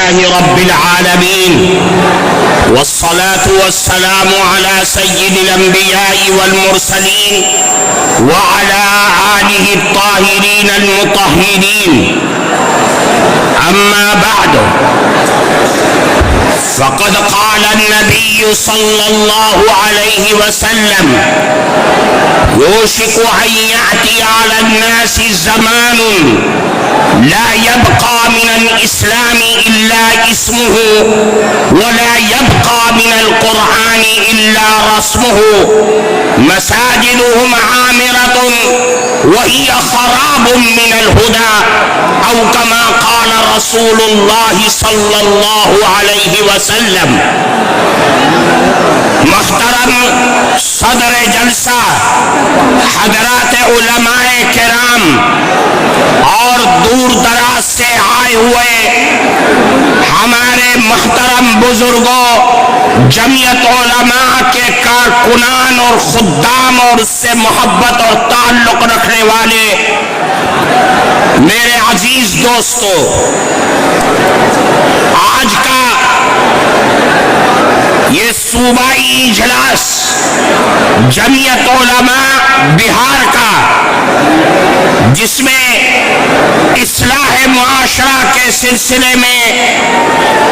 لله رب العالمين، والصلاة والسلام على سيد الأنبياء والمرسلين وعلى آله الطاهرين المطهرين. أما بعد، فقد قال النبي صلى الله عليه وسلم: يوشك أن يأتي على الناس زمان لا يبقى من الإسلام إلا اسمه، ولا يبقى من القرآن إلا رسمه، مساجدهم عامرة وهي خراب من الهدى، أو كما قال رسول الله صلى الله عليه وسلم. محترم صدر جلسہ، حضرات علماء کرام اور دور دراز سے آئے ہوئے ہمارے محترم بزرگوں، جمعیت علماء کے کارکنان اور خدام اور اس سے محبت اور تعلق رکھنے والے میرے عزیز دوستو، آج کا یہ صوبائی اجلاس جمعیت علماء بہار کا، جس میں اصلاح معاشرہ کے سلسلے میں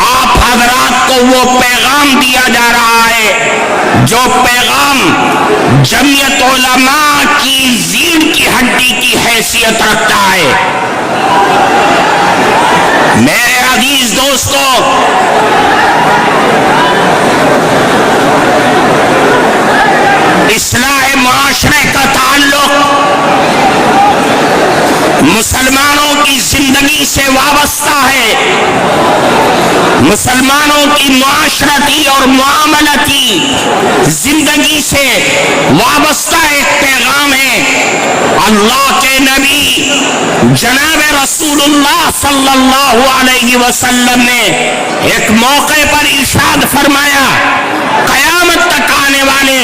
آپ حضرات کو وہ پیغام دیا جا رہا ہے جو پیغام جمعیت علماء کی ریڑھ کی ہڈی کی حیثیت رکھتا ہے. میرے عزیز دوستو، اصلاح معاشرے کا تعلق مسلمانوں کی زندگی سے وابستہ ہے، مسلمانوں کی معاشرتی اور معاملتی زندگی سے وابستہ ایک پیغام ہے. اللہ کے نبی جناب رسول اللہ صلی اللہ علیہ وسلم نے ایک موقع پر ارشاد فرمایا: قیامت تک آنے والے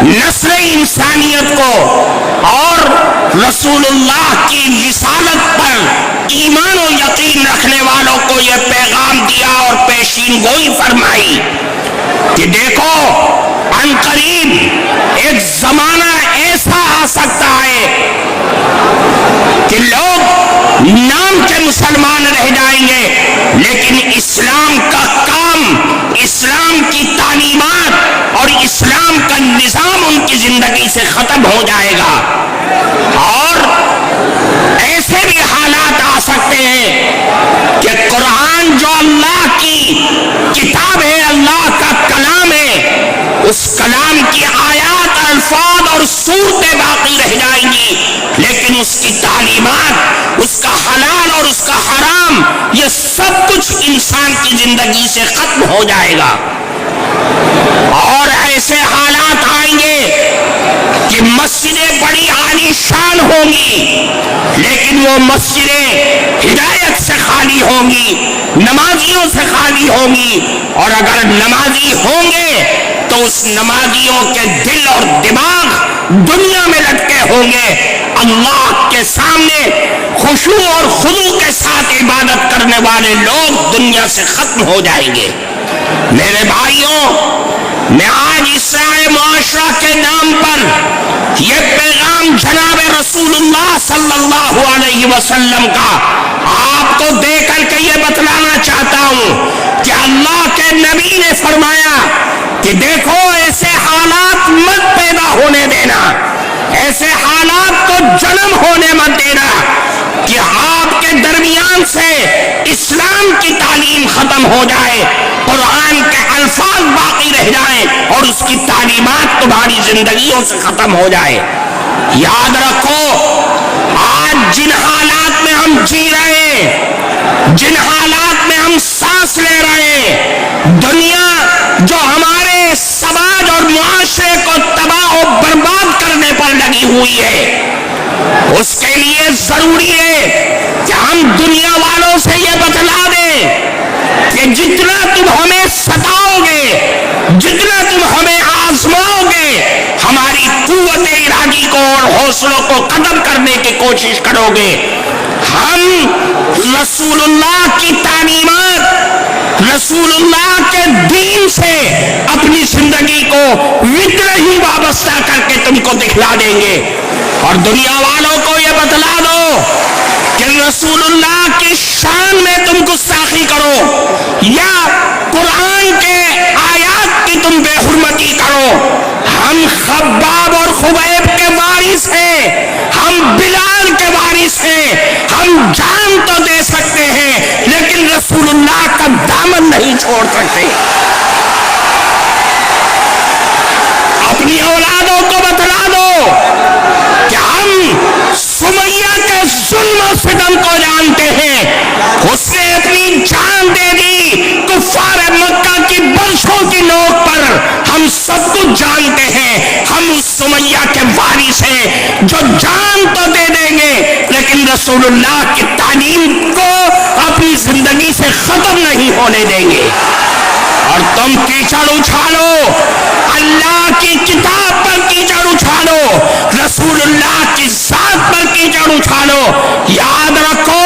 نسل انسانیت کو اور رسول اللہ کی رسالت پر ایمان و یقین رکھنے والوں کو یہ پیغام دیا اور پیشین گوئی فرمائی کہ دیکھو، عنقریب ایک زمانہ ایسا آ سکتا ہے کہ لوگ نام کے مسلمان رہ جائیں گے، لیکن اسلام کا کام، اسلام کی تعلیمات اور اسلام کا نظام ان کی زندگی سے ختم ہو جائے گا. اور ایسے بھی حالات آ سکتے ہیں کہ قرآن جو اللہ کی کتاب ہے، اللہ کا کلام ہے، اس کلام کی آیات، الفاظ اور صورتیں باقی رہ جائیں گی، لیکن اس کی تعلیمات، اس کا حلال اور اس کا حرام، یہ سب کچھ انسان کی زندگی سے ختم ہو جائے گا. اور ایسے حالات آئیں گے کہ مسجدیں بڑی عالی شان ہوں گی، لیکن وہ مسجدیں ہدایت سے خالی ہوں گی، نمازیوں سے خالی ہوں گی. اور اگر نمازی ہوں گے تو اس نمازیوں کے دل اور دماغ دنیا میں لٹکے ہوں گے. اللہ کے سامنے خشوع اور خضوع کے ساتھ عبادت کرنے والے لوگ دنیا سے ختم ہو جائیں گے. میرے بھائیوں، میں آج اصلاح معاشرہ کے نام پر یہ پیغام جناب رسول اللہ صلی اللہ علیہ وسلم کا آپ کو دے کر کے یہ بتلانا چاہتا ہوں کہ اللہ کے نبی نے فرمایا کہ دیکھو، ایسے حالات مت پیدا ہونے دینا، ایسے حالات کو جنم ہونے مت دینا کہ آپ کے درمیان سے اسلام کی تعلیم ختم ہو جائے، قرآن کے الفاظ باقی رہ جائیں اور اس کی تعلیمات تمہاری زندگیوں سے ختم ہو جائے. یاد رکھو، آج جن حالات میں ہم جی رہے ہیں، جن حالات میں ہم سانس لے رہے ہیں، دنیا جو ہمارے سماج اور معاشرے کو تباہ و برباد کرنے پر لگی ہوئی ہے، اس کے لیے ضروری ہے کہ ہم دنیا والوں سے یہ بتلا دیں کہ جتنا تم ہمیں ستاؤ گے، جتنا تم ہمیں آزماؤ گے، ہماری قوت ارادی کو اور حوصلوں کو ختم کرنے کی کوشش کرو گے، ہم رسول اللہ کی تعلیمات رسول اللہ کے دین سے اپنی زندگی کو وطر ہی وابستہ کر کے تم کو دکھلا دیں گے. اور دنیا والوں کو یہ بتلا دو کہ رسول اللہ کی شان میں تم گستاخی کرو یا قرآن کے آیات کی تم بے حرمتی کرو. ہم خباب اور خبیب کے وارث ہیں, ہم بلال کے وارث ہیں, ہم جان تو دے سکتے ہیں لیکن رسول اللہ کا دامن نہیں چھوڑ سکتے. اپنی اولادوں کو بتلا دو کہ ہم سمیہ کے ظلم و ستم کو جانتے ہیں. اس نے اپنی جان دے دی کفار مکہ کی برسوں کی نوک پر, ہم سب کچھ جانتے ہیں. ہم اس سمیہ کے وارث ہیں جو جان تو دے دیں گے لیکن رسول اللہ کی تعلیم کو اپنی زندگی سے ختم نہیں ہونے دیں گے. اور تم کیچڑ اچھالو, اللہ کی کتاب پر کیچڑ اچھالو, رسول اللہ کی ذات پر کیچڑ اچھالو. یاد رکھو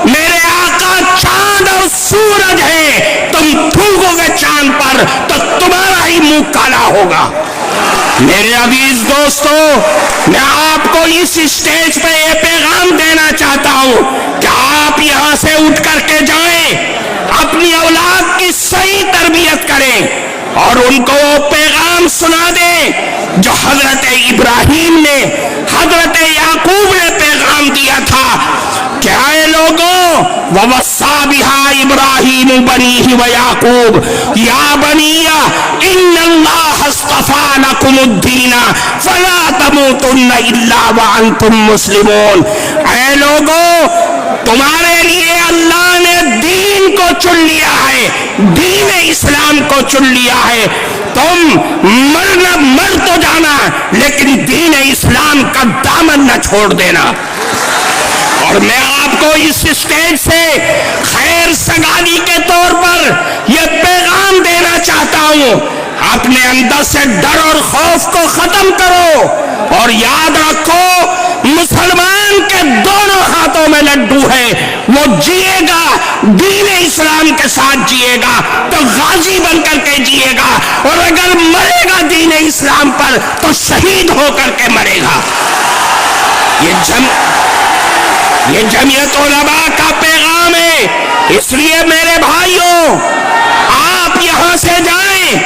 میرے آقا چاند اور سورج ہے, تم تھوکو گے چاند پر تو تمہارا ہی منہ کالا ہوگا. میرے عزیز دوستو, میں آپ کو اس اسٹیج پہ یہ پیغام دینا چاہتا ہوں کہ آپ یہاں سے اٹھ کر کے جائیں, اپنی اولاد کی صحیح تربیت کریں اور ان کو وہ پیغام سنا دیں جو حضرت ابراہیم نے, حضرت یعقوب نے پیغام دیا تھا کہ اے لوگوں, وَوَصَّىٰ بِهَا إِبْرَاهِيمُ بَنِيهِ وَيَعْقُوبُ يَا بَنِيَّ إِنَّ اللَّهَ اصْطَفَىٰ لَكُمُ الدِّينَ فَلَا تَمُوتُنَّ إِلَّا وَأَنتُم مُّسْلِمُونَ. اے لوگوں, تمہارے لیے اللہ نے دین کو چن لیا ہے, دین اسلام کو چن لیا ہے. تم مر تو جانا لیکن دین اسلام کا دامن نہ چھوڑ دینا. اور میں آپ کو اس اسٹیج سے خیر سگالی کے طور پر یہ پیغام دینا چاہتا ہوں, اپنے اندر سے ڈر اور خوف کو ختم کرو اور یاد رکھو مسلمان کے دونوں ہاتھوں میں لڈو ہے. وہ جیے گا دین اسلام کے ساتھ جیے گا تو غازی بن کر کے جیے گا, اور اگر مرے گا دین اسلام پر تو شہید ہو کر کے مرے گا. یہ جمعیت علماء کا پیغام ہے. اس لیے میرے بھائیوں, آپ یہاں سے جائیں,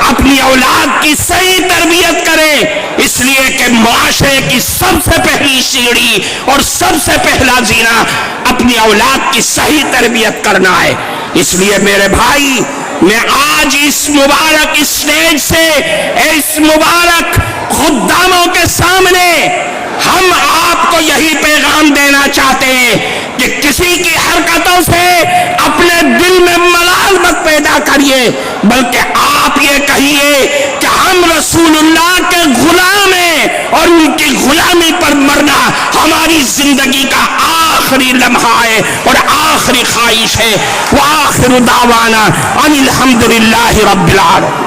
اپنی اولاد کی صحیح تربیت کریں, اس لیے کہ معاشرے کی سب سے پہلی سیڑھی اور سب سے پہلا زینہ اپنی اولاد کی صحیح تربیت کرنا ہے. اس لیے میرے بھائی, میں آج اس مبارک اسٹیج سے اس مبارک خداموں کے سامنے ہم آپ کو یہی پیغام دینا چاہتے ہیں کہ کسی کی حرکتوں سے اپنے دل میں ملال مت پیدا کریے, بلکہ آپ یہ کہیے کہ ہم رسول اللہ کے غلام ہیں اور ان کی غلامی پر مرنا ہماری زندگی کا آخری لمحہ ہے اور آخری خواہش ہے. وآخر دعوانا ان الحمدللہ رب العالمین.